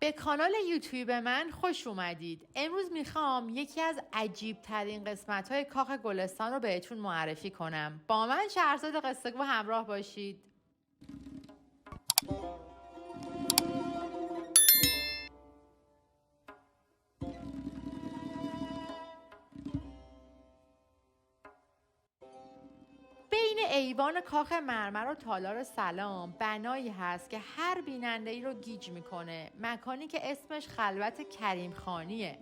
به کانال یوتیوب من خوش اومدید. امروز میخوام یکی از عجیب ترین قسمت های کاخ گلستان رو بهتون معرفی کنم. با من شهرزاد قصه گو همراه باشید. بین ایوان کاخ مرمر و تالار سلام بنایی هست که هر بیننده‌ای رو گیج میکنه. مکانی که اسمش خلوت کریم خانیه.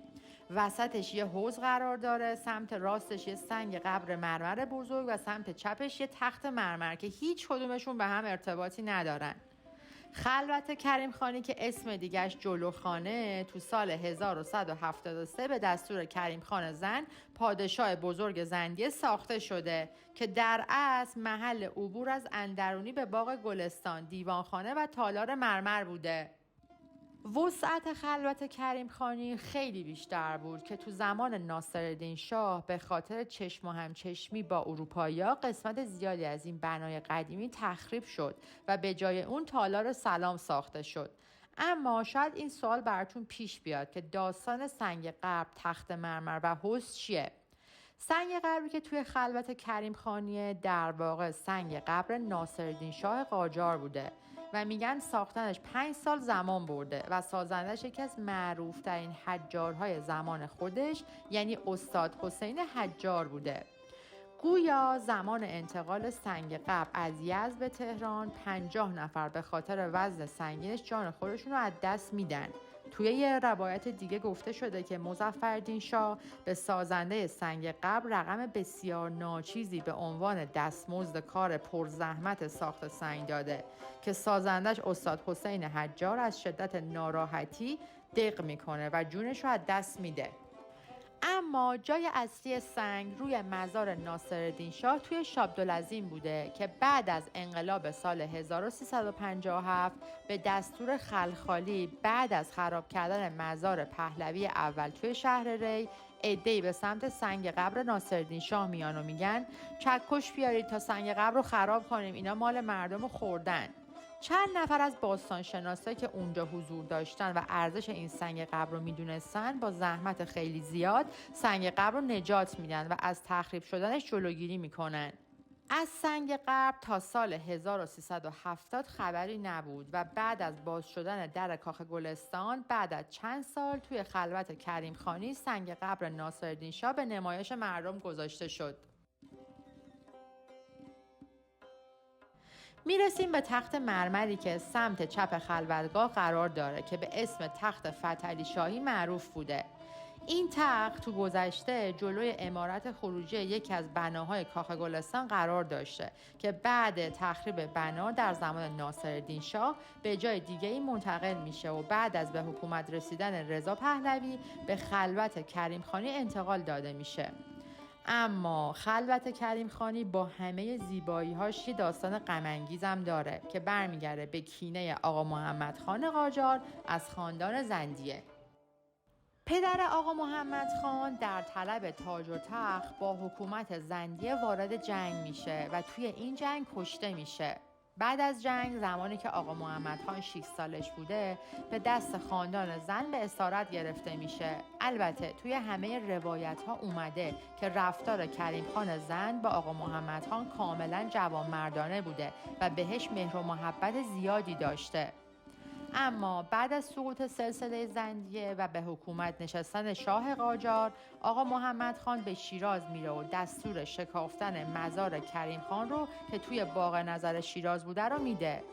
وسطش یه حوض قرار داره، سمت راستش یه سنگ قبر مرمر بزرگ و سمت چپش یه تخت مرمر که هیچ کدومشون به هم ارتباطی ندارن. خلوت کریم خانی که اسم دیگهش جلوخانه تو سال 1173 به دستور کریم خان زند پادشاه بزرگ زندیه ساخته شده که در اصل محل عبور از اندرونی به باغ گلستان، دیوانخانه و تالار مرمر بوده. وسعت خلوت کریم خانی خیلی بیشتر بود که تو زمان ناصرالدین شاه به خاطر چشم و همچشمی با اروپایی‌ها قسمت زیادی از این بنای قدیمی تخریب شد و به جای اون تالار سلام ساخته شد. اما شاید این سوال براتون پیش بیاد که داستان سنگ قبر، تخت مرمر و حوض چیه؟ سنگ قبری که توی خلوت کریم خانیه در واقع سنگ قبر ناصرالدین شاه قاجار بوده و میگن ساختنش 5 سال زمان برده و سازندش یکی از معروفترین حجارهای زمان خودش یعنی استاد حسین حجار بوده. گویا زمان انتقال سنگ قبر از یزد به تهران 50 نفر به خاطر وزن سنگینش جان خودشون رو از دست میدن. توی یه روایت دیگه گفته شده که مظفرالدین شاه به سازنده سنگ قبر رقم بسیار ناچیزی به عنوان دستمزد کار پرزحمت ساخت سنگ داده که سازندش استاد حسین حجار از شدت ناراحتی دق میکنه و جونش رو از دست میده. اما جای اصلی سنگ روی مزار ناصرالدین شاه توی شابدالعظیم بوده که بعد از انقلاب سال 1357 به دستور خلخالی بعد از خراب کردن مزار پهلوی اول توی شهر ری عده‌ای به سمت سنگ قبر ناصرالدین شاه میان و میگن چکش بیارید تا سنگ قبر رو خراب کنیم، اینا مال مردم رو خوردن. چند نفر از باستانشناسایی که اونجا حضور داشتن و ارزش این سنگ قبر رو میدونستن با زحمت خیلی زیاد سنگ قبر رو نجات میدن و از تخریب شدنش جلوگیری میکنن. از سنگ قبر تا سال 1370 خبری نبود و بعد از باز شدن در کاخ گلستان بعد از چند سال توی خلوت کریم خانی سنگ قبر ناصرالدین شاه به نمایش مردم گذاشته شد. میرسیم به تخت مرمری که سمت چپ خلوتگاه قرار داره که به اسم تخت فتحعلی شاهی معروف بوده. این تخت تو گذشته جلوی عمارت خروجی یکی از بناهای کاخ گلستان قرار داشته که بعد تخریب بنا در زمان ناصرالدین شاه به جای دیگه‌ای منتقل میشه و بعد از به حکومت رسیدن رضا پهلوی به خلوت کریم خانی انتقال داده میشه. اما خلوت کریم خانی با همه زیبایی‌هاش یه داستان غم‌انگیز هم داره که برمیگرده به کینه آقا محمد خان قاجار از خاندان زندیه. پدر آقا محمد خان در طلب تاج و تخت با حکومت زندیه وارد جنگ میشه و توی این جنگ کشته میشه. بعد از جنگ زمانی که آقا محمد خان 6 سالش بوده به دست خاندان زند به اسارت گرفته میشه. البته توی همه روایت ها اومده که رفتار کریم خان زند با آقا محمد خان کاملا جوانمردانه بوده و بهش مهر و محبت زیادی داشته. اما بعد از سقوط سلسله زندیه و به حکومت نشستن شاه قاجار آقا محمد خان به شیراز میره و دستور شکافتن مزار کریم خان رو که توی باغ نظر شیراز بوده رو میده.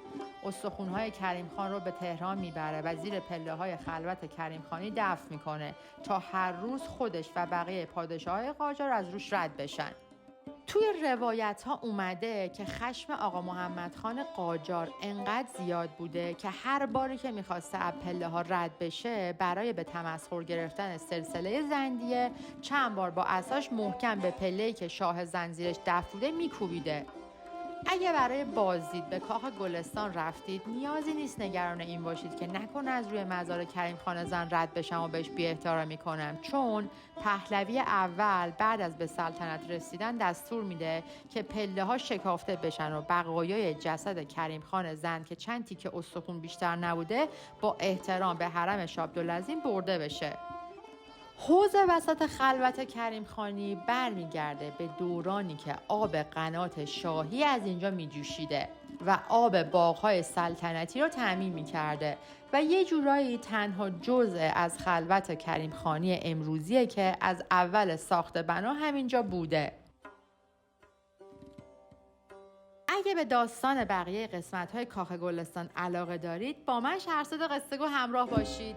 استخونهای کریم خان رو به تهران میبره و زیر پله های خلوت کریم خانی دفن میکنه تا هر روز خودش و بقیه پادشاهای قاجار از روش رد بشن. توی روایت ها اومده که خشم آقا محمد خان قاجار انقدر زیاد بوده که هر باری که میخواسته از پله ها رد بشه برای به تمسخر گرفتن سلسله زندیه چند بار با عصاش محکم به پله‌ای که شاه زند زیرش دفن بوده میکوبیده. اگه برای بازدید به کاخ گلستان رفتید، نیازی نیست نگران این باشید که نکنه از روی مزار کریم خان زند رد بشم و بهش بی‌احترامی کنم، چون پهلوی اول بعد از به سلطنت رسیدن دستور میده که پله ها شکافته بشن و بقایای جسد کریم خان زند که چند تیکه استخون بیشتر نبوده با احترام به حرم شاه عبدالعظیم برده بشه. حوض وسط خلوت کریم خانی برمیگرده به دورانی که آب قنات شاهی از اینجا میجوشیده و آب باغ‌های سلطنتی رو تأمین میکرده و یه جورایی تنها جزء از خلوت کریم خانی امروزیه که از اول ساخت بنا همینجا بوده. اگه به داستان بقیه قسمت‌های کاخ گلستان علاقه دارید، با من شهرزاد قصه‌گو همراه باشید.